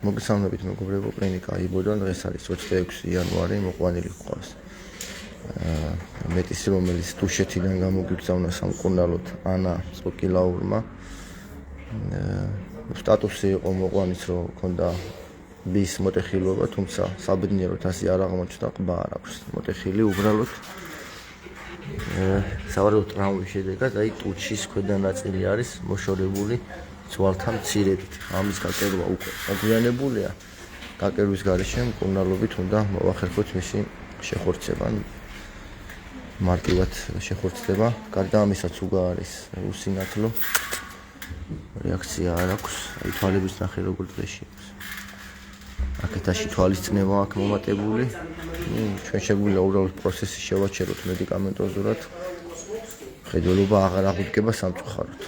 მოგესალმებით მეგობრებო, კლინიკა აიბო და დღეს არის 26 იანვარი, მოყვანილი გვყავს. მეტისი რომელიც დუშეთიდან გამოგიგზავნა სამკურნალოდ ანა სპოკილაურმა. სტატუსი იყო მოყვანის, რომ ქონდა ბის მოტეხილობა, თუმცა საბედნიეროდ ასე არ აღმოჩნდა, ყბა არ აქვს მოტეხილი უბრალოდ. სავარაუდო ტრავმის შედეგად ტუჩის ქვედა ნაწილი არის მოშორებული ძვალთან მცირედით. ამის გაკერვა უკვე აგვიანებულია. გაკერვის გარეშე მკურნალობით უნდა მოვახერხოთ მისი შეხორცება. მარტივად შეხორცდება. გარდა ამისაც უგა არის უსინათლო. რეაქცია არ აქვს. თვალების ნახე როგორ დღეში აქვს. აქეთაში თვალის წნევა აქვს მომატებული. ჩვენ შეგვიძლია უბრალოდ პროცესი შევაჩეროთ მედიკამენტოზურად. ხედველობა აღარ აღუდგება სამწუხაროდ.